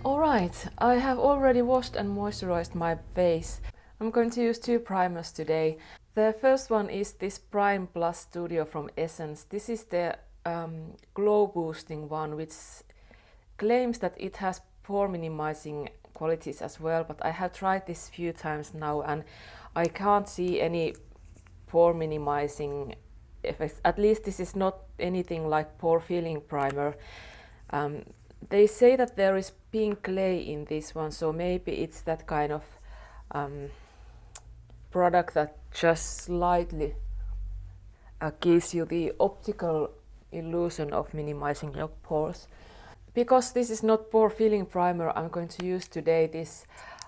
Alright, I have already washed and moisturized my face. I'm going to use two primers today. The first one is this Prime Plus Studio from Essence. This is the glow boosting one, which claims that it has pore minimizing qualities as well, but I have tried this few times now and I can't see any pore minimizing effects. At least this is not anything like pore filling primer. They say that there is pink clay in this one, so maybe it's that kind of product that just slightly gives you the optical illusion of minimizing your pores. Because this is not pore filling primer, I'm going to use today this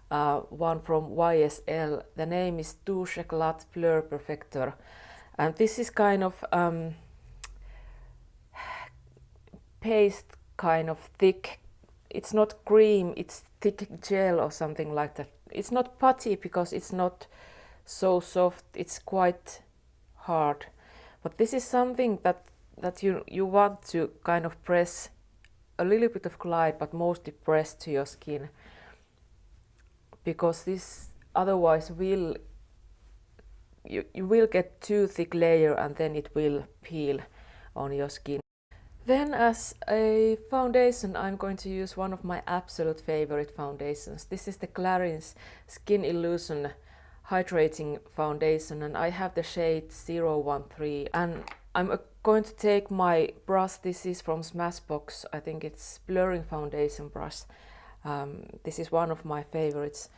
one from YSL. The name is Touche éclat Blur Perfector, and this is kind of paste, kind of thick. It's not cream, it's thick gel or something like that. It's not putty because it's not so soft, it's quite hard. But this is something that you want to kind of press a little bit of glide, but mostly press to your skin, because this otherwise will you will get too thick layer and then it will peel on your skin. Then as a foundation, I'm going to use one of my absolute favorite foundations. This is the Clarins Skin Illusion Hydrating Foundation, and I have the shade 013, and I'm going to take my brush. This is from Smashbox. I think it's blurring foundation brush. This is one of my favorites.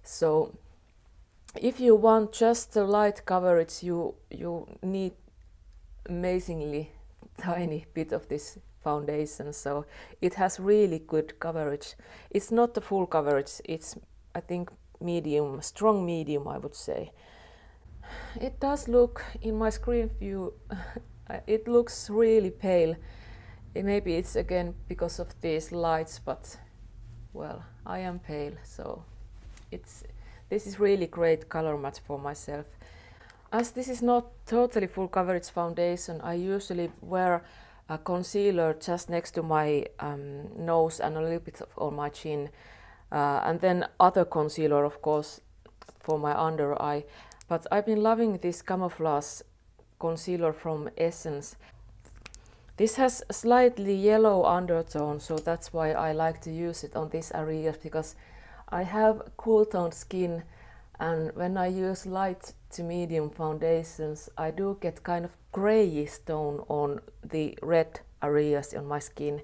So if you want just the light coverage, you need amazingly tiny bit of this foundation, so it has really good coverage. It's not the full coverage, it's I think medium, strong medium I would say. It does look, in my screen view, it looks really pale. Maybe it's again because of these lights, but well, I am pale, so this is really great color match for myself. As this is not totally full coverage foundation, I usually wear a concealer just next to my nose and a little bit on my chin. And then other concealer, of course, for my under eye. But I've been loving this camouflage concealer from Essence. This has a slightly yellow undertone, so that's why I like to use it on these areas, because I have cool toned skin, and when I use light to medium foundations, I do get kind of grayish tone on the red areas on my skin.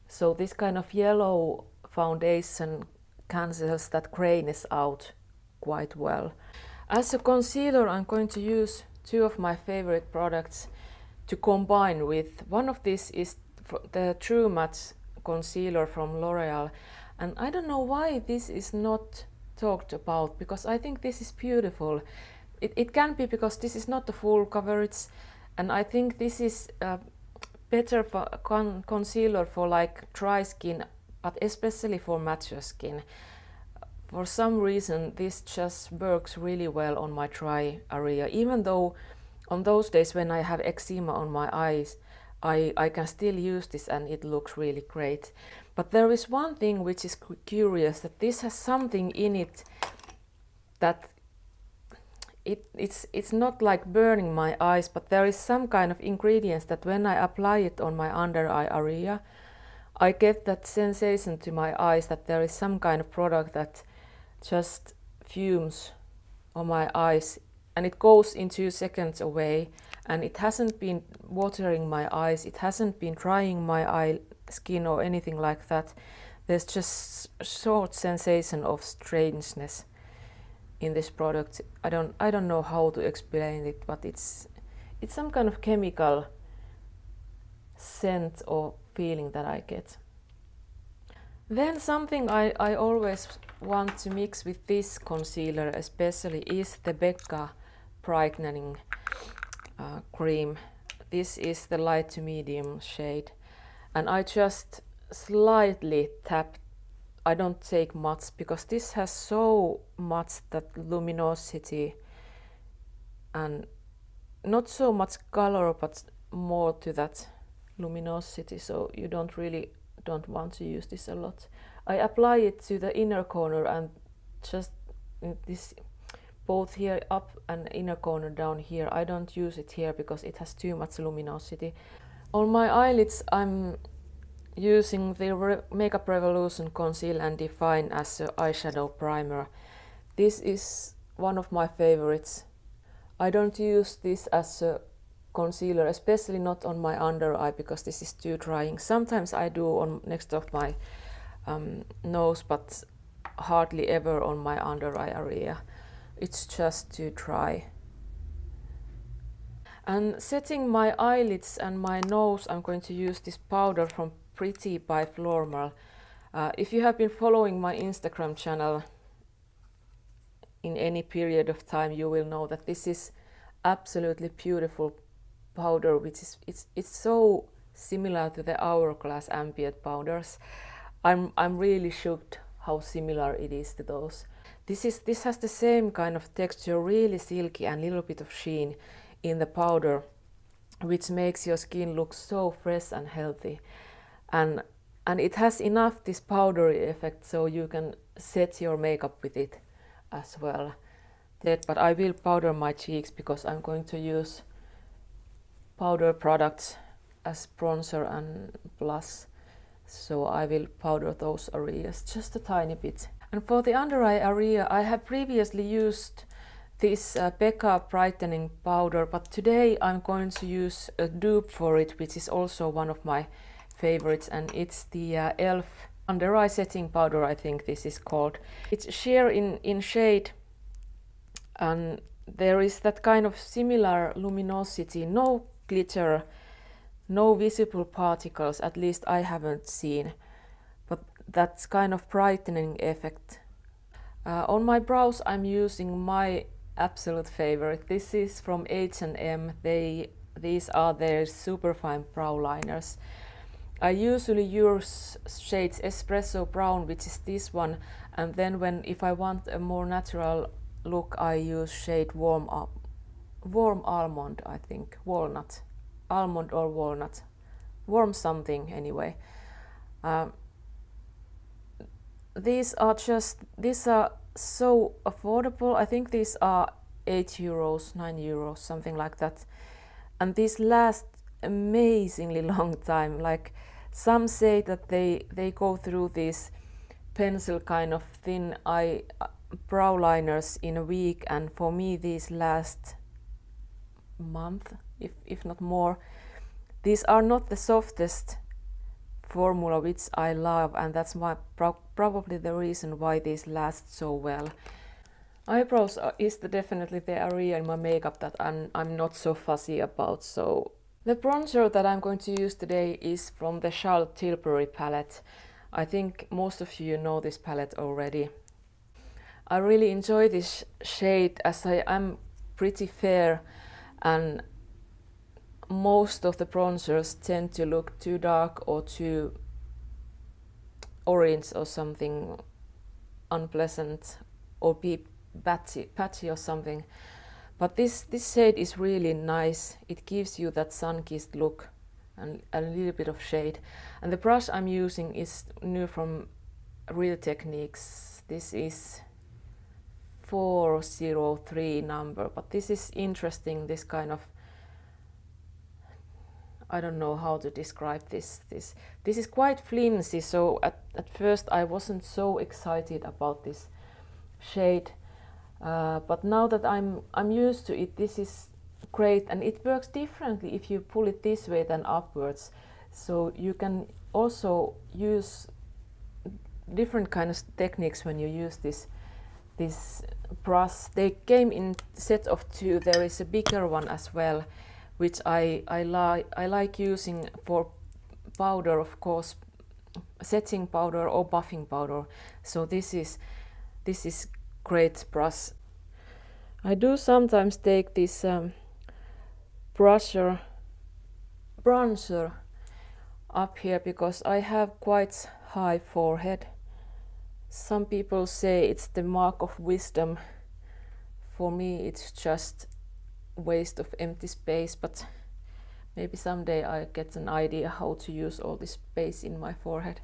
So this kind of yellow foundation cancels that grayness out quite well. As a concealer, I'm going to use two of my favorite products to combine with. One of these is the True Match concealer from L'Oreal, and I don't know why this is not talked about, because I think this is beautiful. It can be because this is not the full coverage, and I think this is better for concealer for like dry skin, but especially for mature skin. For some reason this just works really well on my dry area, even though on those days when I have eczema on my eyes, I can still use this and it looks really great. But there is one thing which is curious, that this has something in it that it's not like burning my eyes, but there is some kind of ingredients that when I apply it on my under eye area, I get that sensation to my eyes that there is some kind of product that just fumes on my eyes, and it goes in 2 seconds away, and it hasn't been watering my eyes, it hasn't been drying my eye skin or anything like that. There's just a short sensation of strangeness in this product. I don't know how to explain it, but it's some kind of chemical scent or feeling that I get. Then something I always want to mix with this concealer especially is the Becca Brightening cream. This is the light to medium shade, and I just slightly tap. I don't take much because this has so much that luminosity and not so much color, but more to that luminosity, so you don't want to use this a lot. I apply it to the inner corner and just this, both here up and inner corner down here. I don't use it here because it has too much luminosity. On my eyelids I'm using the Makeup Revolution Conceal and Define as an eyeshadow primer. This is one of my favorites. I don't use this as a concealer, especially not on my under eye because this is too drying. Sometimes I do on next of my nose, but hardly ever on my under eye area. It's just too dry. And setting my eyelids and my nose, I'm going to use this powder from Pretty by Flormar. If you have been following my Instagram channel in any period of time, you will know that this is absolutely beautiful powder, which is it's so similar to the Hourglass ambient powders. I'm really shocked how similar it is to those. This has the same kind of texture, really silky and little bit of sheen in the powder, which makes your skin look so fresh and healthy. And it has enough this powdery effect so you can set your makeup with it as well. But I will powder my cheeks because I'm going to use powder products as bronzer and blush. So I will powder those areas just a tiny bit. And for the under eye area, I have previously used this Becca Brightening powder, but today I'm going to use a dupe for it, which is also one of my favorites, and it's the e.l.f. under eye setting powder, I think this is called. It's sheer in shade, and there is that kind of similar luminosity, no glitter, no visible particles, at least I haven't seen, but that's kind of brightening effect. On my brows I'm using my absolute favorite. This is from H&M. These are their Superfine browliners. I usually use shades Espresso Brown, which is this one, and then if I want a more natural look, I use shade Warm Almond, I think, Walnut, Almond or Walnut, Warm something anyway. These are so affordable. I think these are €8, €9, something like that, and these last amazingly long time. Like, some say that they go through these pencil kind of thin eye browliners in a week, and for me these last month, if not more. These are not the softest formula, which I love, and that's probably the reason why these last so well. Eyebrows is definitely the area in my makeup that I'm not so fussy about. So the bronzer that I'm going to use today is from the Charlotte Tilbury palette. I think most of you know this palette already. I really enjoy this shade as I am pretty fair, and most of the bronzers tend to look too dark or too orange or something unpleasant, or be patchy or something. But this shade is really nice. It gives you that sun-kissed look and a little bit of shade. And the brush I'm using is new from Real Techniques. This is 403 number, but this is interesting, this kind of, I don't know how to describe this. This is quite flimsy, so at first I wasn't so excited about this shade. But now that I'm used to it, this is great, and it works differently if you pull it this way than upwards. So you can also use different kind of techniques when you use this brush. They came in set of two. There is a bigger one as well, which I like using for powder, of course, setting powder or buffing powder. So this is great brush. I do sometimes take this bronzer up here because I have quite high forehead. Some people say it's the mark of wisdom. For me it's just waste of empty space, but maybe someday I get an idea how to use all this space in my forehead.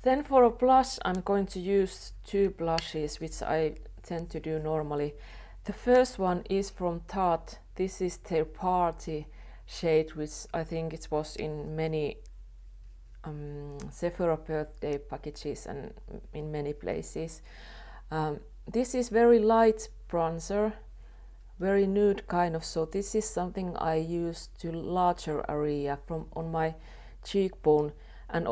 Then for a blush, I'm going to use two blushes, which I tend to do normally. The first one is from Tarte. This is their Paaarty shade, which I think it was in many Sephora birthday packages and in many places. This is very light bronzer, very nude kind of, so this is something I use to larger area from on my cheekbone, and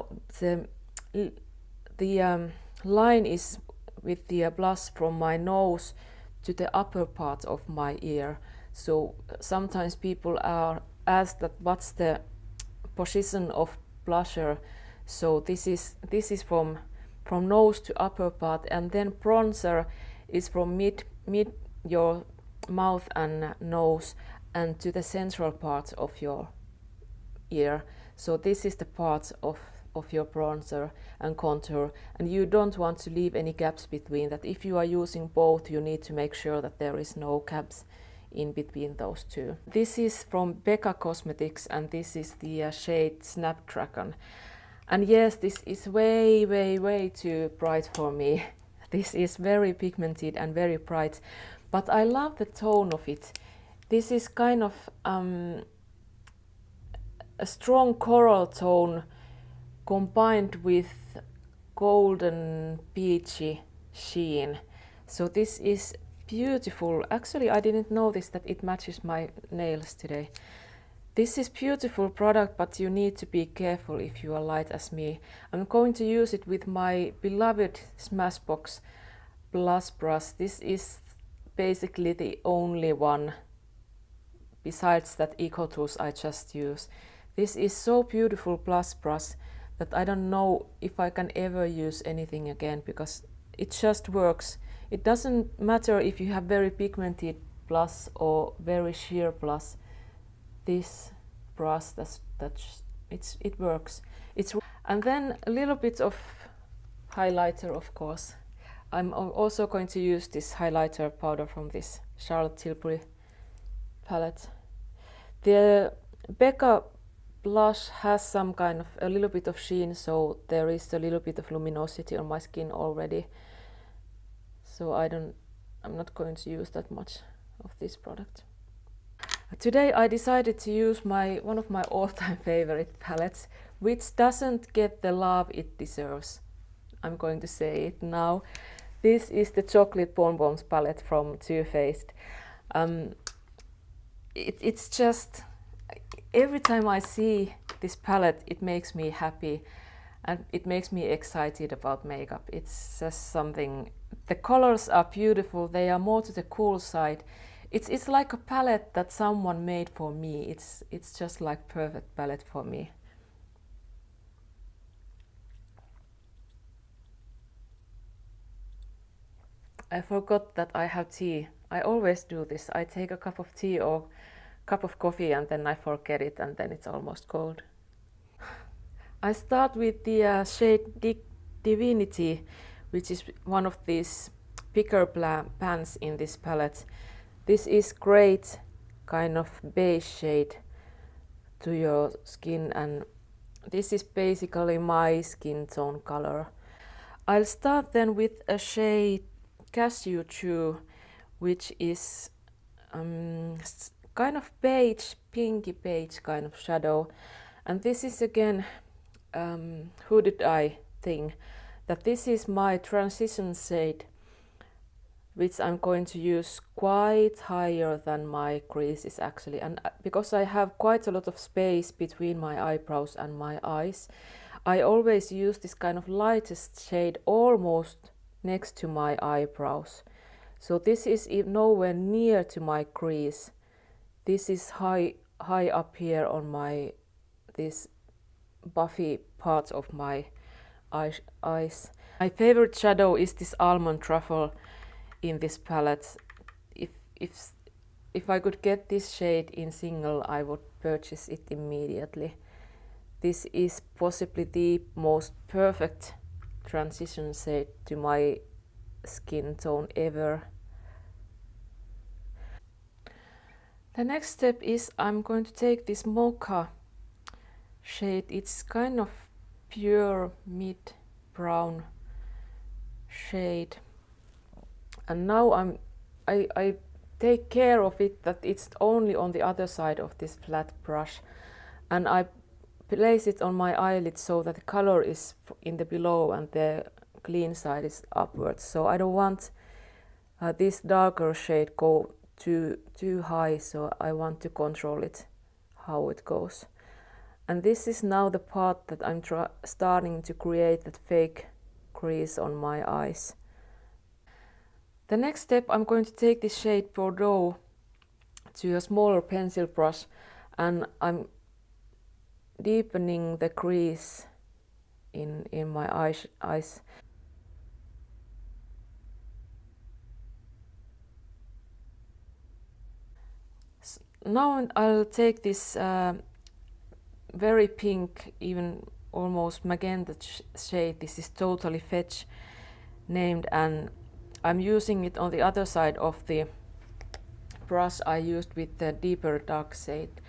the line is with the blush from my nose to the upper part of my ear. So sometimes people are asked that what's the position of blusher. So this is from nose to upper part, and then bronzer is from mid your mouth and nose and to the central part of your ear. So this is the part of your bronzer and contour, and you don't want to leave any gaps between that. If you are using both, you need to make sure that there is no gaps in between those two. This is from Becca Cosmetics, and this is the shade Snapdragon. And yes, this is way too bright for me. This is very pigmented and very bright, but I love the tone of it. This is kind of a strong coral tone combined with golden peachy sheen. So this is beautiful. Actually, I didn't notice that it matches my nails today. This is beautiful product, but you need to be careful if you are light as me. I'm going to use it with my beloved Smashbox blush brush. This is basically the only one besides that Eco Tools I just use. This is so beautiful blush brush that I don't know if I can ever use anything again, because it just works. It doesn't matter if you have very pigmented blush or very sheer blush. This brush, it works. And then a little bit of highlighter, of course. I'm also going to use this highlighter powder from this Charlotte Tilbury palette. The Becca blush has some kind of a little bit of sheen, so there is a little bit of luminosity on my skin already. So I'm not going to use that much of this product. Today I decided to use one of my all-time favorite palettes, which doesn't get the love it deserves. I'm going to say it now. This is the Chocolate Bonbons palette from Too Faced. It's just, every time I see this palette, it makes me happy and it makes me excited about makeup. It's just something. The colors are beautiful. They are more to the cool side. It's like a palette that someone made for me. It's just like perfect palette for me. I forgot that I have tea. I always do this. I take a cup of tea or cup of coffee and then I forget it, and then it's almost cold. I start with the shade Divinity, which is one of these bigger pans in this palette. This is great kind of beige shade to your skin, and this is basically my skin tone color. I'll start then with a shade Cashew Chew, which is kind of beige, pinky beige kind of shadow. And this is again hooded eye thing, that this is my transition shade, which I'm going to use quite higher than my creases actually. And because I have quite a lot of space between my eyebrows and my eyes, I always use this kind of lightest shade almost next to my eyebrows. So this is nowhere near to my crease. This is high up here on this buffy part of my eyes. My favorite shadow is this Almond Truffle in this palette. If I could get this shade in single, I would purchase it immediately. This is possibly the most perfect transition shade to my skin tone ever. The next step is I'm going to take this Mocha shade. It's kind of pure mid brown shade. And now I take care of it that it's only on the other side of this flat brush, and I place it on my eyelid so that the color is in the below and the clean side is upwards. So I don't want this darker shade go too high, so I want to control it how it goes. And this is now the part that I'm starting to create that fake crease on my eyes. The next step, I'm going to take this shade Bordeaux to a smaller pencil brush, and I'm deepening the crease in my eyes. Now I'll take this very pink, even almost magenta shade. This is Totally Fetch named, and I'm using it on the other side of the brush I used with the deeper dark shade.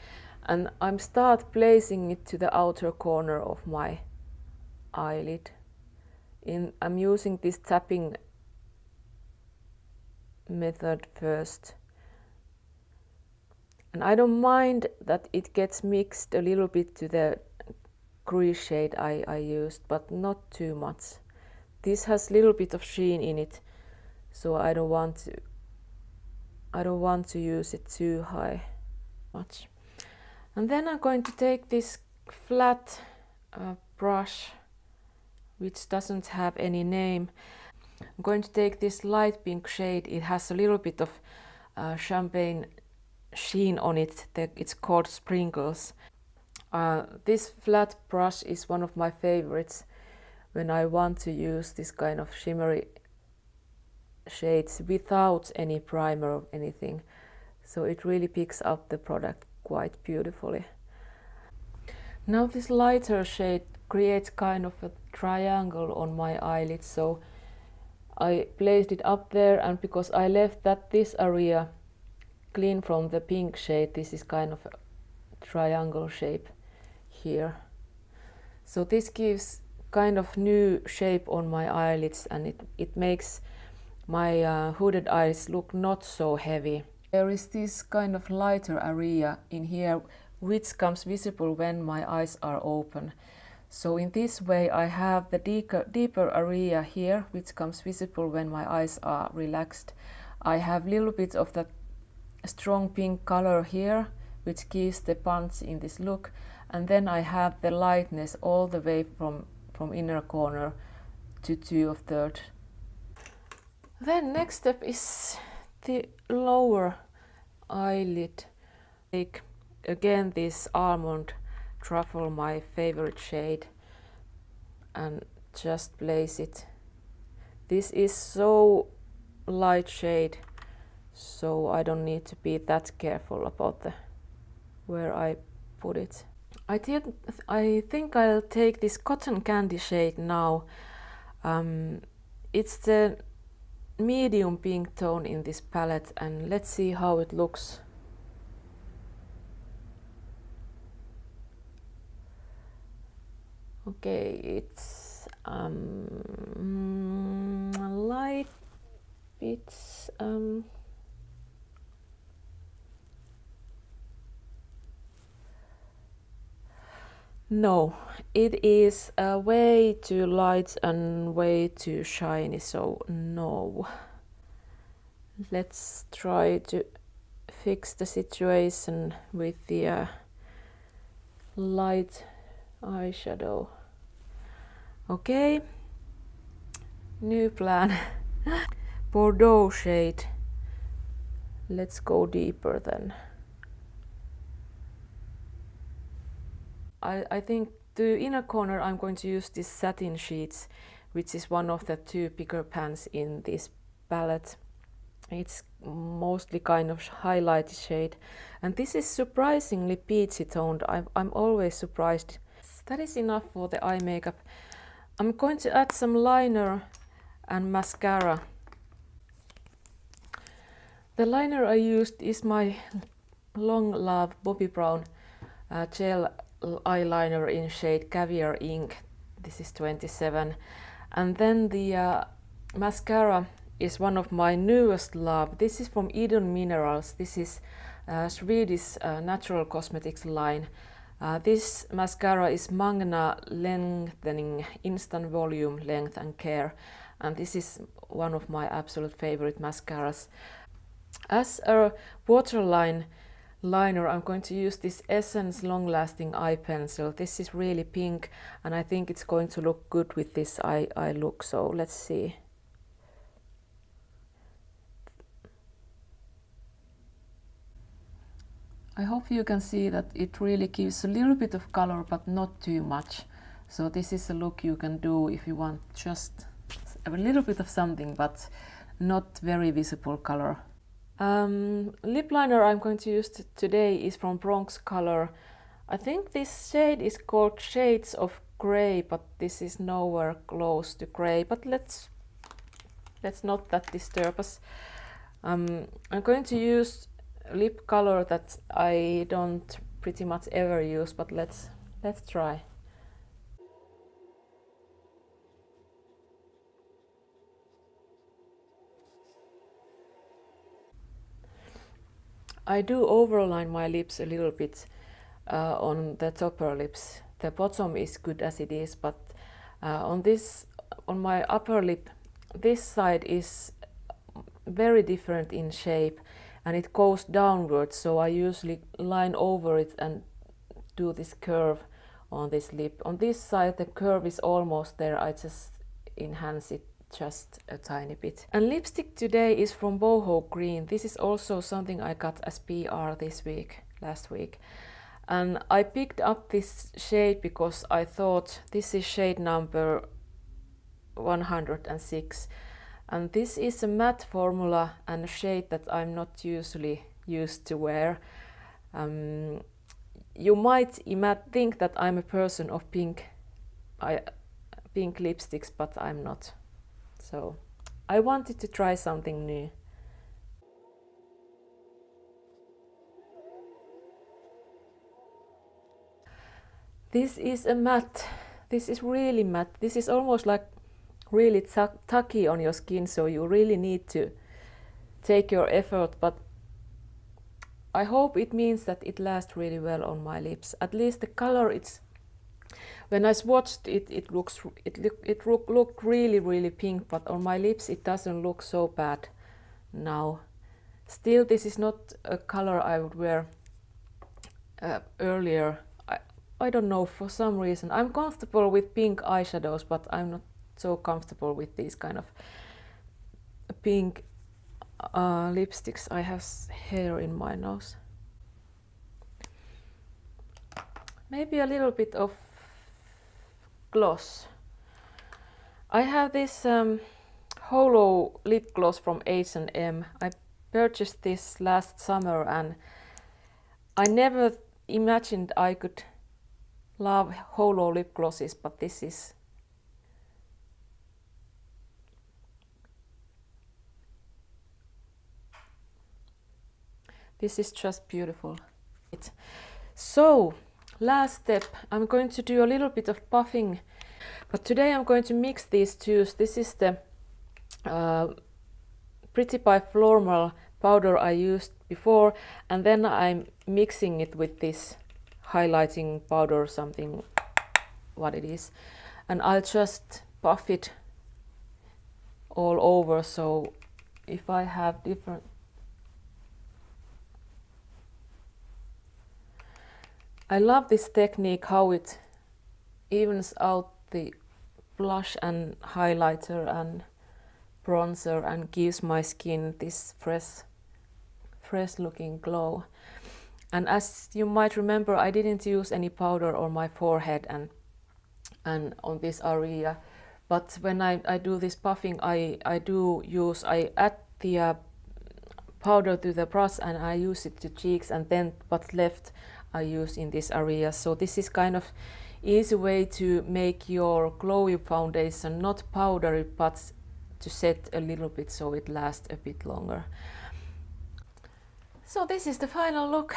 And I'm start placing it to the outer corner of my eyelid. I'm using this tapping method first. And I don't mind that it gets mixed a little bit to the crease shade I used, but not too much. This has a little bit of sheen in it, so I don't want to use it too high much. And then I'm going to take this flat brush, which doesn't have any name. I'm going to take this light pink shade. It has a little bit of champagne sheen on it. It's called Sprinkles. This flat brush is one of my favorites when I want to use this kind of shimmery shades without any primer or anything. So it really picks up the product quite beautifully. Now this lighter shade creates kind of a triangle on my eyelid, so I placed it up there, and because I left this area clean from the pink shade, this is kind of a triangle shape here. So this gives kind of new shape on my eyelids, and it makes my hooded eyes look not so heavy. There is this kind of lighter area in here which comes visible when my eyes are open. So in this way I have the deeper area here which comes visible when my eyes are relaxed. I have a little bit of that strong pink color here which gives the punch in this look, and then I have the lightness all the way from inner corner to 2/3. Then next step is the lower eyelid. Take again this almond truffle, my favorite shade, and just place it. This is so light shade, so I don't need to be that careful about where I put it. I think I'll take this cotton candy shade now. It's the medium pink tone in this palette, and let's see how it looks. Okay, it's light bits. No, it is way too light and way too shiny, so no. Let's try to fix the situation with the light eyeshadow. Okay, new plan. Bordeaux shade. Let's go deeper then. I think the inner corner I'm going to use this satin sheets, which is one of the 2 bigger pans in this palette. It's mostly kind of highlighted shade, and this is surprisingly peachy toned. I'm always surprised. That is enough for the eye makeup. I'm going to add some liner and mascara. The liner I used is my long love Bobbi Brown gel eyeliner in shade Caviar Ink. This is 27, And then the mascara is one of my newest love. This is from Idun Minerals. This is Swedish natural cosmetics line. This mascara is Magna Lengthening Instant Volume, Length and Care, and this is one of my absolute favorite mascaras. As a waterline liner, I'm going to use this Essence Long Lasting Eye Pencil. This is really pink, and I think it's going to look good with this eye look, so let's see. I hope you can see that it really gives a little bit of color, but not too much. So this is a look you can do if you want just a little bit of something, but not very visible color. Lip liner I'm going to use today is from Bronx Color. I think this shade is called Shades of Grey, but this is nowhere close to grey. But let's not that disturb us. I'm going to use lip color that I don't pretty much ever use, but let's try. I do overline my lips a little bit on the upper lips. The bottom is good as it is, but on my upper lip, this side is very different in shape and it goes downwards, so I usually line over it and do this curve on this lip. On this side the curve is almost there, I just enhance it just a tiny bit. And lipstick today is from Boho Green. This is also something I got as PR last week. And I picked up this shade because I thought this is shade number 106. And this is a matte formula and a shade that I'm not usually used to wear. You might think that I'm a person of pink lipsticks, but I'm not. So I wanted to try something new. This is a matte. This is really matte. This is almost like really tacky on your skin, so you really need to take your effort, but I hope it means that it lasts really well on my lips. At least the color, when I swatched it, it looked really pink, but on my lips it doesn't look so bad now. Still, this is not a color I would wear earlier. I don't know, for some reason. I'm comfortable with pink eyeshadows, but I'm not so comfortable with these kind of pink lipsticks. I have hair in my nose. Maybe a little bit of gloss. I have this hollow lip gloss from H&M. I purchased this last summer and I never imagined I could love hollow lip glosses, but this is just beautiful. So, last step, I'm going to do a little bit of puffing, but today I'm going to mix these two. This is the Pretty by Flormar powder I used before, and then I'm mixing it with this highlighting powder, something, what it is, and I'll just puff it all over. So if I have different, I love this technique, how it evens out the blush and highlighter and bronzer and gives my skin this fresh looking glow. And as you might remember, I didn't use any powder on my forehead and on this area, but when I do this puffing, I add the powder to the brush and I use it to cheeks, and then what's left I use in this area. So this is kind of easy way to make your glowy foundation not powdery, but to set a little bit so it lasts a bit longer. So this is the final look.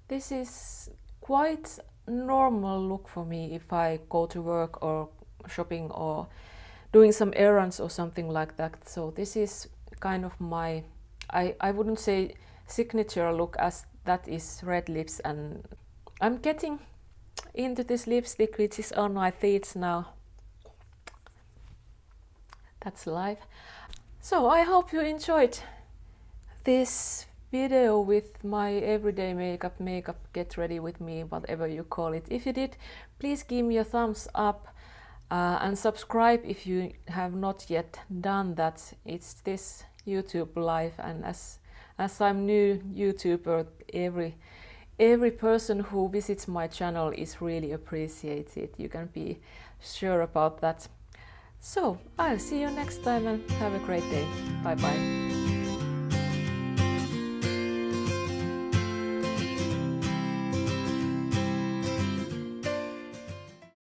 This is quite normal look for me if I go to work or shopping or doing some errands or something like that. So this is kind of my, I wouldn't say signature look, as that is red lips, and I'm getting into this lipstick which is on my teeth now. That's life. So I hope you enjoyed this video with my everyday makeup get ready with me, whatever you call it. If you did, please give me a thumbs up and subscribe if you have not yet done that. It's this YouTube life, and as I'm new YouTuber, every person who visits my channel is really appreciated. You can be sure about that. So I'll see you next time and have a great day. Bye bye.